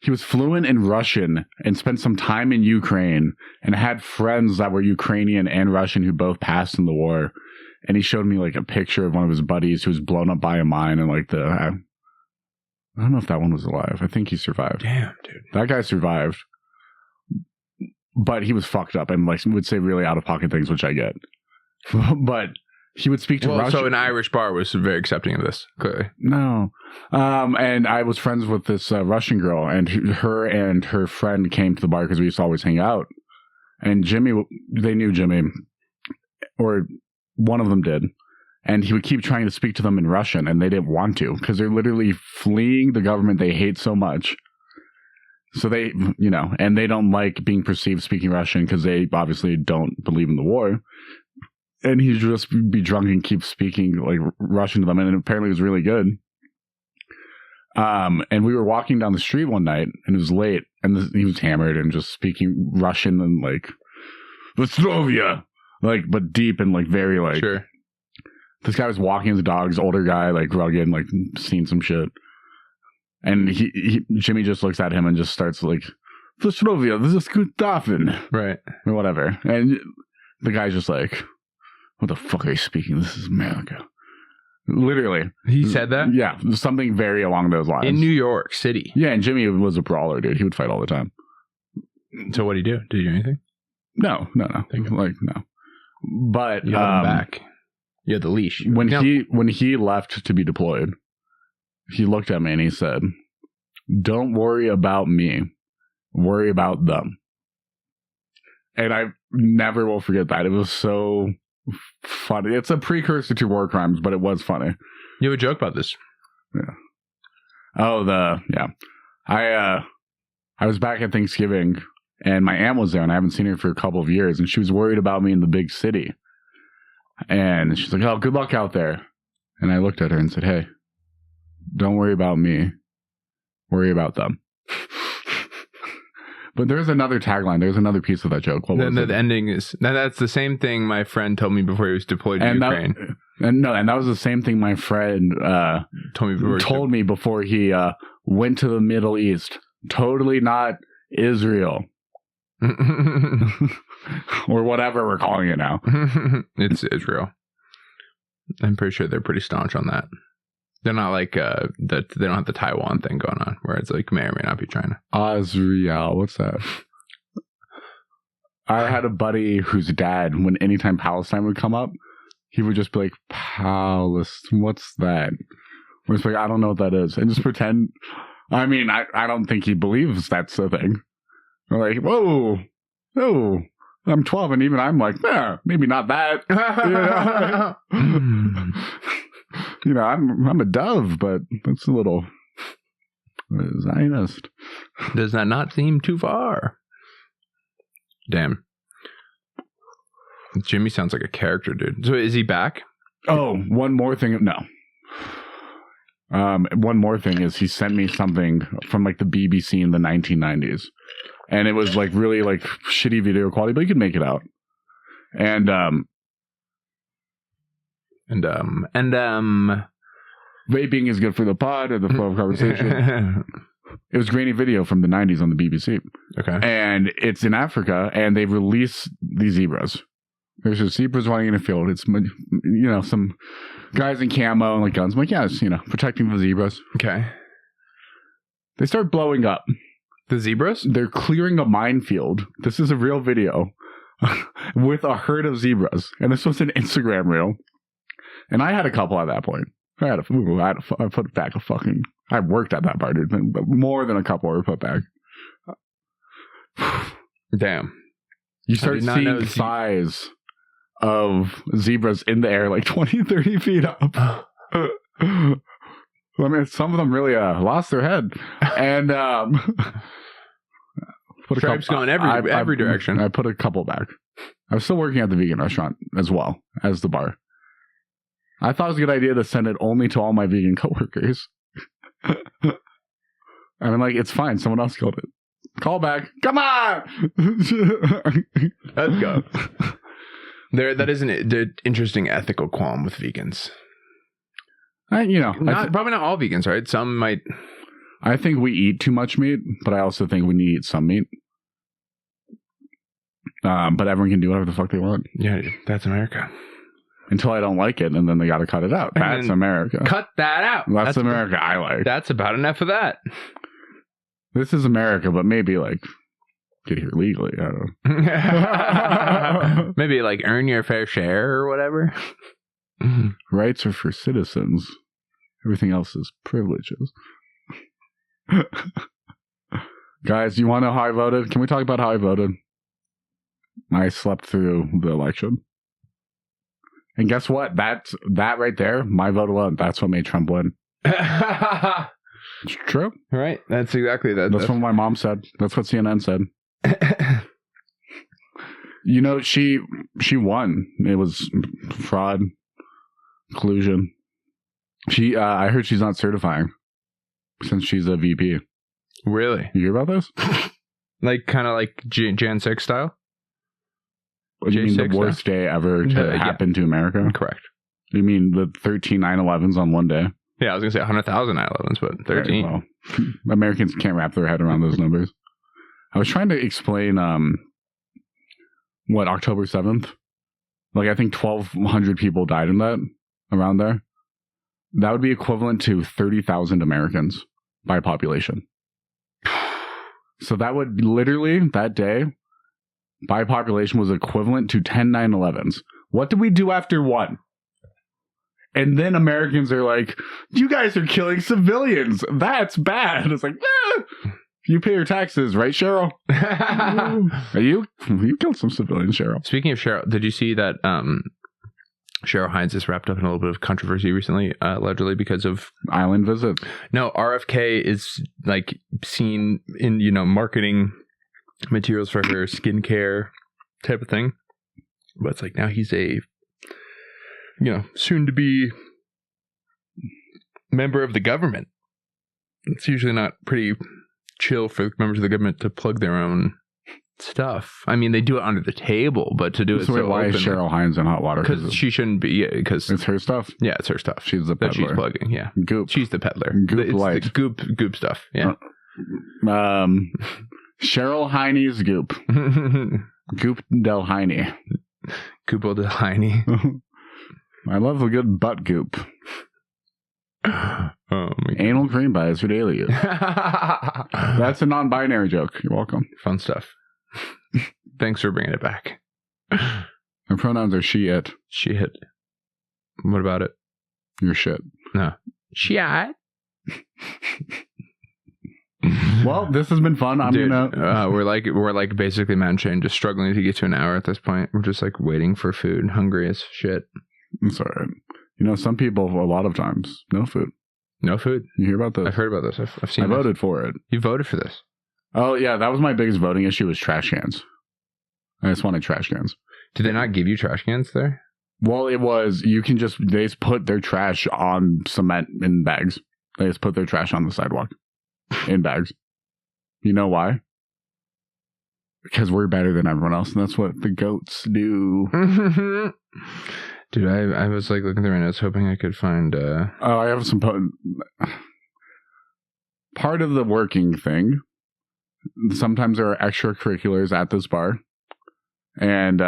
was fluent in Russian and spent some time in Ukraine and had friends that were Ukrainian and Russian who both passed in the war. And he showed me like a picture of one of his buddies who was blown up by a mine, and like I don't know if that one was alive. I think he survived. Damn, dude. That guy survived, but he was fucked up and like would say really out of pocket things, which I get. But he would speak to Russian. So an Irish bar was very accepting of this, clearly. No. And I was friends with this Russian girl, and her and her friend came to the bar because we used to always hang out. And they knew Jimmy, or one of them did. And he would keep trying to speak to them in Russian, and they didn't want to because they're literally fleeing the government they hate so much. So they, and they don't like being perceived speaking Russian because they obviously don't believe in the war. And he'd just be drunk and keep speaking like Russian to them, and apparently it was really good. And we were walking down the street one night, and it was late, and he was hammered and just speaking Russian and like Vostrovia, like but deep and like very like. Sure. This guy was walking his dogs, older guy, like rugged, like seen some shit. And Jimmy just looks at him and just starts like, Vostrovia, this is good stuffing. Right. Or whatever. And the guy's just like, what the fuck are you speaking? This is America. Literally. He said that? Yeah, something very along those lines. In New York City. Yeah, and Jimmy was a brawler, dude. He would fight all the time. So what did he do? Did he do anything? No. Like, no. But you held him back. You had the leash. When he left to be deployed, he looked at me and he said, "Don't worry about me. Worry about them." And I never will forget that. It was so funny. It's a precursor to war crimes, but it was funny. You have a joke about this? Yeah. I was back at Thanksgiving, and my aunt was there, and I haven't seen her for a couple of years, and she was worried about me in the big city. And she's like, "Oh, good luck out there." And I looked at her and said, "Hey, don't worry about me. Worry about them." But there's another tagline. There's another piece of that joke. The ending is... That's the same thing my friend told me before he was deployed to Ukraine. And that was the same thing my friend told me before he went to the Middle East. Totally not Israel. Or whatever we're calling it now. It's Israel. I'm pretty sure they're pretty staunch on that. They're not like they don't have the Taiwan thing going on, where it's like may or may not be China. Israel, what's that? I had a buddy whose dad, anytime Palestine would come up, he would just be like, "Palestine, what's that?" We're just like, "I don't know what that is," and just pretend. I mean, I don't think he believes that's the thing. We're like, "Whoa, no." I'm 12, and even I'm like, maybe not that. You know, I'm a dove, but that's a little Zionist. Does that not seem too far? Damn. Jimmy sounds like a character, dude. So is he back? Oh, one more thing. No. One more thing is he sent me something from like the BBC in the 1990s. And it was like really like shitty video quality, but you could make it out. And vaping is good for the pod or the flow of conversation. It was grainy video from the 90s on the BBC. Okay. And it's in Africa, and they've released these zebras. There's just zebras running in a field. It's, some guys in camo and like guns. I'm like, yeah, it's, protecting the zebras. Okay. They start blowing up. The zebras? They're clearing a minefield. This is a real video with a herd of zebras. And this was an Instagram reel. And I had a couple at that point. I put back I worked at that part, dude. More than a couple were put back. Damn. You start seeing thighs of zebras in the air like 20, 30 feet up. I mean, some of them really lost their head. And stripes going every direction. I put a couple back. I was still working at the vegan restaurant as well as the bar. I thought it was a good idea to send it only to all my vegan coworkers. And I'm like, it's fine. Someone else killed it. Call back. Come on! Let's go. That is an interesting ethical qualm with vegans. Probably not all vegans, right? Some might. I think we eat too much meat, but I also think we need to eat some meat. But everyone can do whatever the fuck they want. Yeah, that's America. Until I don't like it, and then they got to cut it out. That's America. Cut that out. That's America I like. That's about enough of that. This is America, but maybe like get here legally. I don't know. Maybe like earn your fair share or whatever. Rights are for citizens. Everything else is privileges. Guys, you want to know how I voted? Can we talk about how I voted? I slept through the election. And guess what? That right there, my vote alone, that's what made Trump win. It's true. Right. That's exactly that. That's what my mom said. That's what CNN said. She won. It was fraud, collusion. I heard she's not certifying since she's a VP. Really? You hear about this? Like kind of like Jan 6 style? What do you mean the worst day ever to happen to America? Correct. You mean the 13 9/11s on one day? Yeah, I was going to say 100,000 9/11s, but 13. Right, well, Americans can't wrap their head around those numbers. I was trying to explain, October 7th? Like, I think 1,200 people died in that, around there. That would be equivalent to 30,000 Americans by population. So that would literally, that day, by population was equivalent to 10 9/11s. What did we do after one? And then Americans are like, you guys are killing civilians. That's bad. It's like, you pay your taxes, right, Cheryl? You killed some civilians, Cheryl. Speaking of Cheryl, did you see that Cheryl Hines is wrapped up in a little bit of controversy recently, allegedly because of island visits? No, RFK is like seen in, marketing materials for her skincare type of thing. But it's like now he's a, soon to be member of the government. It's usually not pretty chill for members of the government to plug their own stuff. I mean, they do it under the table, but to do it so why is Cheryl Hines in hot water? Because she shouldn't be. Because it's her stuff. Yeah, it's her stuff. She's the peddler. That she's plugging. Yeah, Goop. She's the peddler. Goop light. The goop stuff. Yeah. Cheryl Heine's goop. Goop del Heine. Goopo del Heine. I love a good butt goop. Anal cream pies for daily use. That's a non-binary joke. You're welcome. Fun stuff. Thanks for bringing it back. My pronouns are she, it. She, it. What about it? Your shit. No. Shit. Well, this has been fun. We're like basically man chain, just struggling to get to an hour at this point. We're just like waiting for food, hungry as shit. It's all right. Some people, a lot of times, no food. No food. You hear about this? I've heard about this. I've seen. I voted for it. You voted for this? Oh yeah, that was my biggest voting issue. Was trash cans. I just wanted trash cans. Did they not give you trash cans there? Well, they just put their trash on cement in bags. They just put their trash on the sidewalk in bags. You know why? Because we're better than everyone else, and that's what the goats do. Dude, I was like looking through my notes, hoping I could find. I have some part of the working thing. Sometimes there are extracurriculars at this bar, and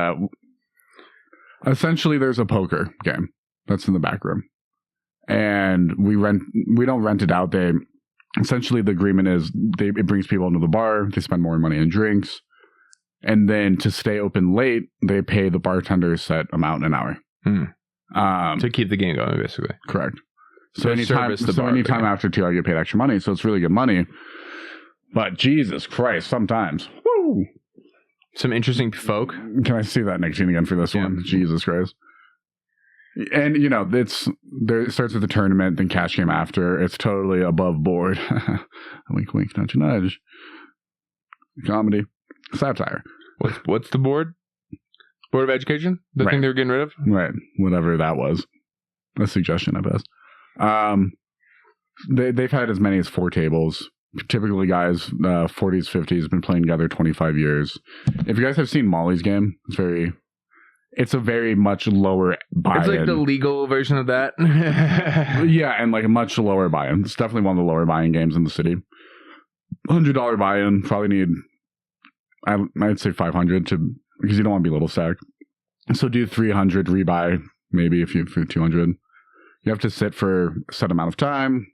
essentially there's a poker game that's in the back room, and we don't rent it out. Essentially the agreement is it brings people into the bar. They spend more money on drinks, and then to stay open late, they pay the bartender a set amount an hour. To keep the game going, basically. Correct. So anytime after 2, I get paid extra money. So it's really good money. But Jesus Christ, sometimes. Woo! Some interesting folk. Can I see that nicotine again for this one? Jesus Christ. And, it starts with the tournament, then cash game after. It's totally above board. Wink, wink, nudge, nudge. Comedy. Satire. What's the board? Board of Education? The thing they were getting rid of? Right. Whatever that was. A suggestion, I guess. They've had as many as 4 tables. Typically guys, 40s, 50s, been playing together 25 years. If you guys have seen Molly's game, it's a very much lower buy-in. It's like the legal version of that. Yeah, and like a much lower buy-in. It's definitely one of the lower buy-in games in the city. $100 buy-in, probably need, I'd say 500 because you don't want to be little stack. So do 300 rebuy, maybe for 200. You have to sit for a set amount of time.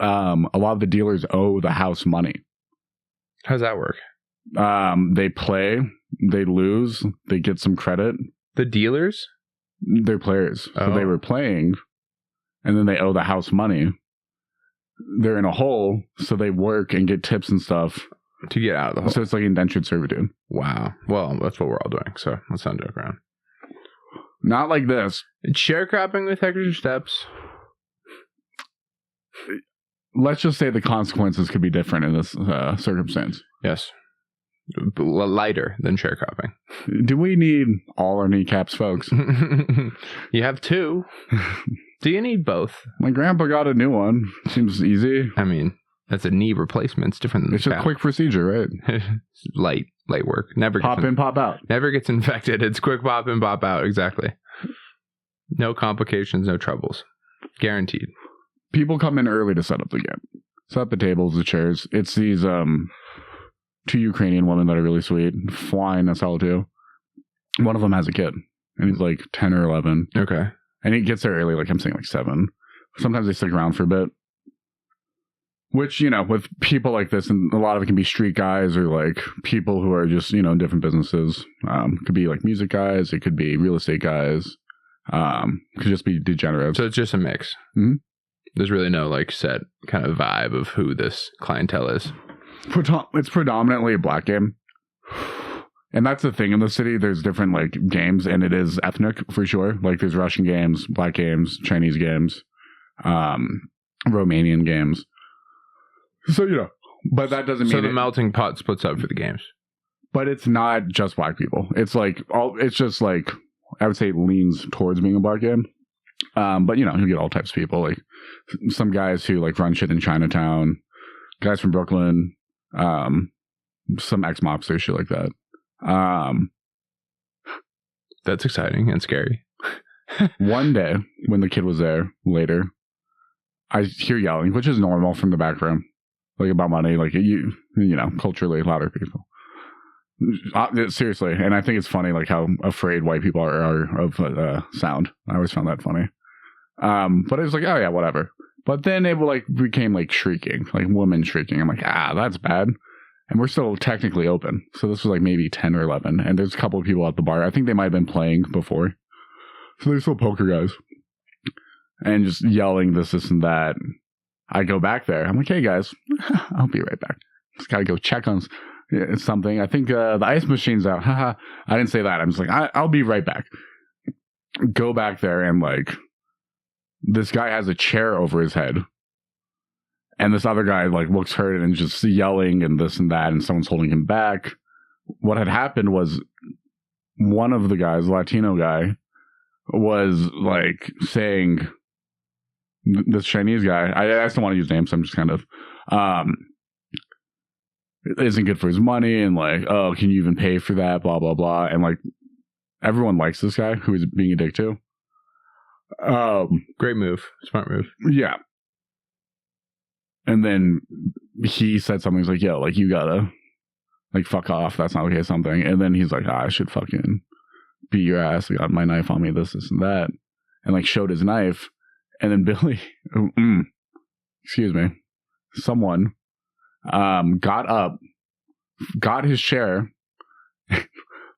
A lot of the dealers owe the house money. How's that work? They play, they lose, they get some credit. The dealers? They're players. So they were playing, and then they owe the house money. They're in a hole, so they work and get tips and stuff. To get out of the hole. So it's like indentured servitude. Wow. Well, that's what we're all doing, so let's not joke around. Not like this. Sharecropping with extra steps. Let's just say the consequences could be different in this circumstance. Yes. Lighter than sharecropping. Do we need all our kneecaps, folks? You have 2. Do you need both? My grandpa got a new one. Seems easy. I mean, that's a knee replacement. It's different than it's a quick procedure, right? light work. Never pop in, pop out. Never gets infected. It's quick pop in, pop out. Exactly. No complications, no troubles. Guaranteed. People come in early to set up the game. Set up the tables, the chairs. It's these 2 Ukrainian women that are really sweet. Flying SL too. One of them has a kid. And he's like 10 or 11. Okay. And he gets there early, like I'm saying, like 7. Sometimes they stick around for a bit. Which, you know, with people like this, and a lot of it can be street guys or like people who are just, you know, in different businesses. It could be like music guys. It could be real estate guys. Could just be degenerates. So it's just a mix. Mm-hmm. There's really no like set kind of vibe of who this clientele is. It's predominantly a black game. And that's the thing in the city. There's different like games, and it is ethnic for sure. Like there's Russian games, black games, Chinese games, Romanian games. So, you know, but that doesn't mean so the melting pot splits up for the games. But it's not just black people. It's like it's just like, I would say it leans towards being a black game. But you know, you get all types of people, like some guys who like run shit in Chinatown, guys from Brooklyn, some ex-mobsters, shit like that. That's exciting and scary. One day when the kid was there later, I hear yelling, which is normal from the back room, like about money, like you know, culturally louder people. Seriously, and I think it's funny, like how afraid white people are of sound. I always found that funny. But it was like, oh yeah, whatever. But then it like became like shrieking, like women shrieking. I'm like, that's bad. And we're still technically open, so this was like maybe 10 or 11. And there's a couple of people at the bar. I think they might have been playing before, so they're still poker guys, and just yelling this and that. I go back there. I'm like, hey guys, I'll be right back. Just gotta go check on something. I think the ice machine's out. Haha. I didn't say that. I'm just like, I'll be right back. Go back there, and like this guy has a chair over his head, and this other guy like looks hurt and just yelling and this and that, and someone's holding him back. What had happened was one of the guys, Latino guy, was like saying, this Chinese guy, I just don't want to use names, so I'm just kind of it isn't good for his money, and like, oh, can you even pay for that, blah blah blah. And like everyone likes this guy who he's being a dick to. Great move. Smart move. Yeah. And then he said something. He's like, yo, like you gotta like fuck off, that's not okay, something. And then he's like, I should fucking beat your ass, I got my knife on me, this and that, and like showed his knife. And then Billy excuse me, someone got up, got his chair,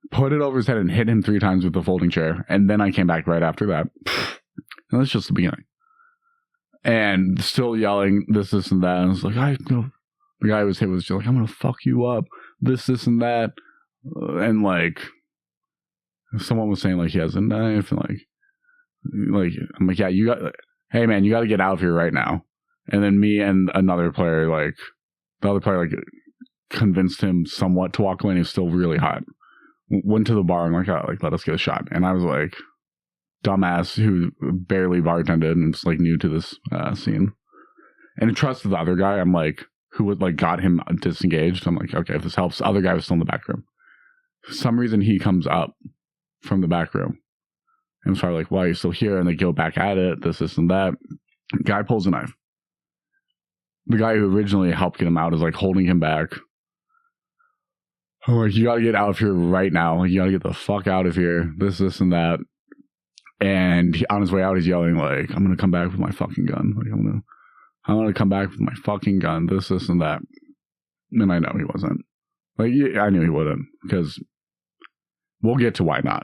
put it over his head and hit him 3 times with the folding chair. And then I came back right after that. And that's just the beginning. And still yelling this and that. And I was like, the guy who was hit was just like, I'm going to fuck you up. This and that. And like, someone was saying like he has a knife. And like I'm like, yeah, hey man, you got to get out of here right now. And then me and another player, like, the other player, like, convinced him somewhat to walk away, and he was still really hot. Went to the bar and like, oh, like, let us get a shot. And I was like, dumbass who barely bartended and just like new to this scene, and trusted the other guy. I'm like, who would like got him disengaged. I'm like, okay, if this helps. The other guy was still in the back room. For some reason, he comes up from the back room, and so I'm like, why are you still here? And they go back at it. This and that. Guy pulls a knife. The guy who originally helped get him out is like holding him back. I'm like, you gotta get out of here right now. You gotta get the fuck out of here. This and that. And on his way out, he's yelling like, I'm gonna come back with my fucking gun. Like, I'm gonna come back with my fucking gun. This and that. And I know he wasn't. Like, yeah, I knew he wouldn't, because we'll get to why not.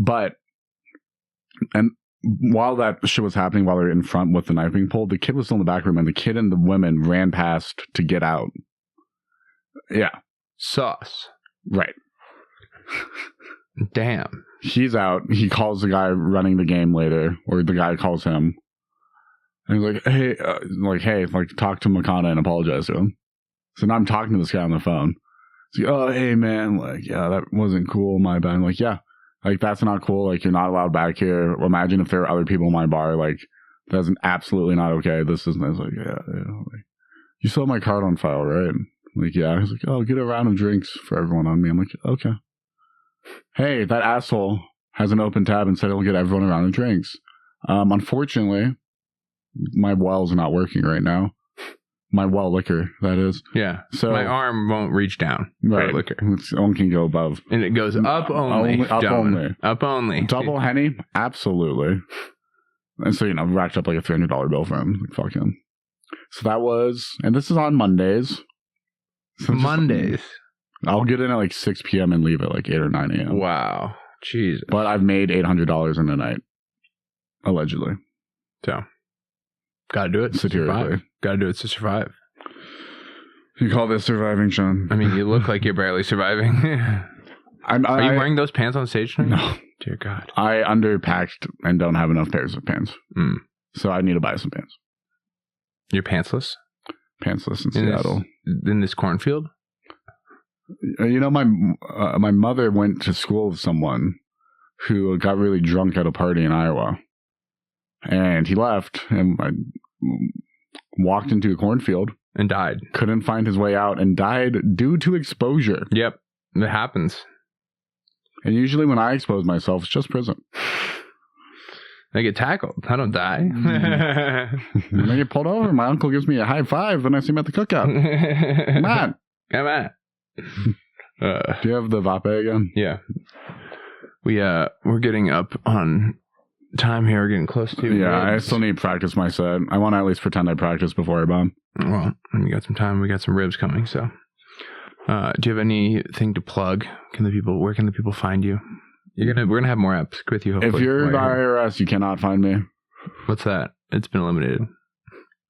But, and while that shit was happening, while they were in front with the knife being pulled, the kid was still in the back room, and the kid and the women ran past to get out. Yeah. Sauce. Right. Damn. He's out. He calls the guy running the game later, or the guy calls him. And he's like, hey, talk to Makana and apologize to him. So now I'm talking to this guy on the phone. He's like, oh, hey, man, like, yeah, that wasn't cool, my bad. I'm like, yeah. Like, that's not cool. Like, you're not allowed back here. Imagine if there were other people in my bar. Like, that's absolutely not okay. This isn't. I was like, yeah. Like, you still have my card on file, right? Like, yeah. He's like, oh, get a round of drinks for everyone on me. I'm like, okay. Hey, that asshole has an open tab and said he'll get everyone a round of drinks. Unfortunately, my well's not working right now. My well liquor, that is. Yeah. So my arm won't reach down. Right. For liquor. One can go above. And it goes up only. Up only. Up only. Double Henny? Absolutely. And so, racked up like a $300 bill for him. Like, fuck him. So that was, and this is on Mondays. So Mondays. I'll get in at like 6 p.m. and leave at like 8 or 9 a.m. Wow. Jesus. But I've made $800 in a night. Allegedly. So, gotta do it to survive. Gotta do it to survive. You call this surviving, Sean? I mean, you look like you're barely surviving. Are you wearing those pants on stage tonight? No. Dear God. I underpacked and don't have enough pairs of pants. So I need to buy some pants. You're pantsless? Pantsless in Seattle. In this cornfield? My mother went to school with someone who got really drunk at a party in Iowa. And he left and I walked into a cornfield. And died. Couldn't find his way out and died due to exposure. Yep. It happens. And usually when I expose myself, it's just prison. I get tackled. I don't die. When I get pulled over, my uncle gives me a high five when I see him at the cookout. Come on. Come on. Do you have the vape again? Yeah. We're getting up on time here. We're getting close to. Yeah, I still need to practice my set. I want to at least pretend I practice before I bomb. Well, we got some time. We got some ribs coming. So, do you have anything to plug? Where can the people find you? We're gonna have more apps with you. Hopefully, if you're the IRS, you cannot find me. What's that? It's been eliminated.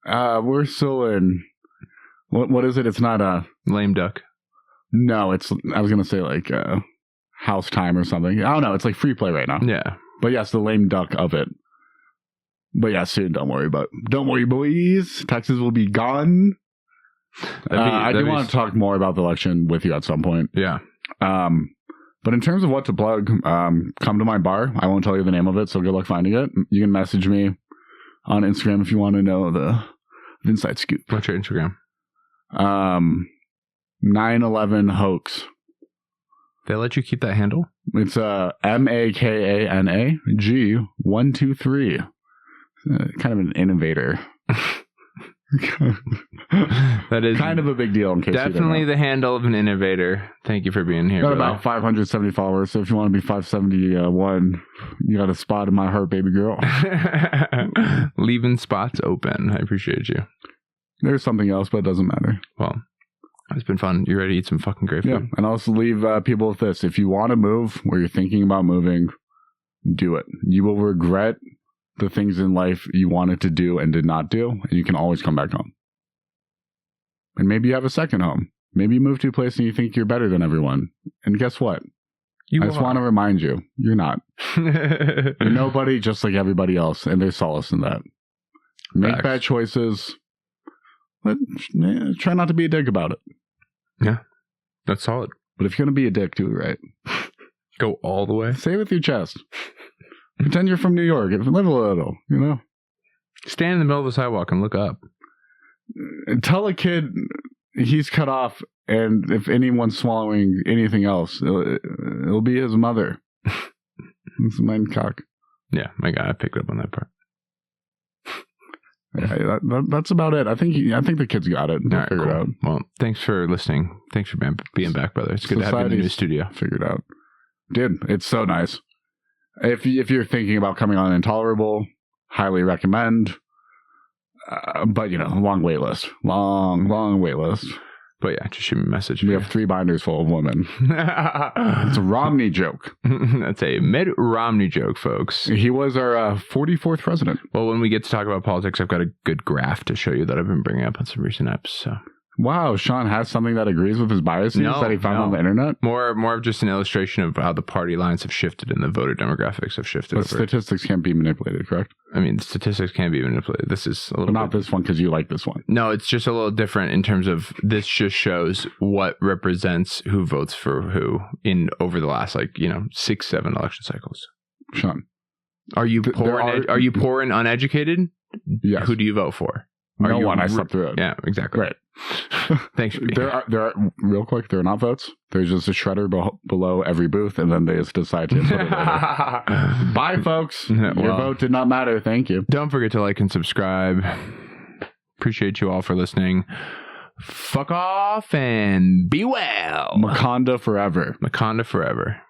We're still in. What is it? It's not a lame duck. No, it's. I was gonna say like house time or something. I don't know. It's like free play right now. Yeah. But yes, the lame duck of it. But yeah, soon. Don't worry, boys. Taxes will be gone. I do want to talk more about the election with you at some point. Yeah. But in terms of what to plug, come to my bar. I won't tell you the name of it, so good luck finding it. You can message me on Instagram if you want to know the inside scoop. What's your Instagram? 9/11 hoax. They let you keep that handle? It's MAKANA G123. Kind of an innovator. That is kind of a big deal in case definitely the handle of an innovator. Thank you for being here. Got about 570 followers, so if you want to be 571, you got a spot in my heart, baby girl. Leaving spots open. I appreciate you. There's something else, but it doesn't matter. Well, it's been fun. You ready to eat some fucking great food? Yeah, and also leave people with this. If you want to move or you're thinking about moving, do it. You will regret the things in life you wanted to do and did not do, and you can always come back home. And maybe you have a second home. Maybe you move to a place and you think you're better than everyone. And guess what? I just want to remind you, you're not. You're nobody just like everybody else, and there's solace in that. Make bad choices, but try not to be a dick about it. Yeah, that's solid. But if you're going to be a dick, do it right. Go all the way. Say it with your chest. Pretend you're from New York. Live a little, Stand in the middle of the sidewalk and look up. Tell a kid he's cut off, and if anyone's swallowing anything else, it'll be his mother. It's mein cock. Yeah, my God, I picked up on that part. Yeah, that's about it. I think the kids got it. They'll figure it out. Well, thanks for listening. Thanks for being back, brother. It's good to have you in the new studio. Figured out. Dude, it's so nice. If you're thinking about coming on Intolerable, highly recommend. But, long wait list. Long wait list. But yeah, just shoot me a message. We have 3 binders full of women. It's a Romney joke. That's a Mitt Romney joke, folks. He was our 44th president. Well, when we get to talk about politics, I've got a good graph to show you that I've been bringing up on some recent apps. So. Wow, Sean has something that agrees with his biases that he found on the internet? More of just an illustration of how the party lines have shifted and the voter demographics have shifted. But statistics can't be manipulated, correct? I mean, statistics can be manipulated. This is a little not this one because you like this one. No, it's just a little different in terms of this just shows what represents who votes for who over the last 6-7 election cycles. Sean. Are you poor and uneducated? Yes. Who do you vote for? No one. I slept through it. Yeah, exactly. Right. Thanks. There are real quick. There are not votes. There's just a shredder below every booth, and then they just decide to input it later. Bye, folks. Your vote did not matter. Thank you. Don't forget to like and subscribe. Appreciate you all for listening. Fuck off and be well. Makana forever. Makana forever.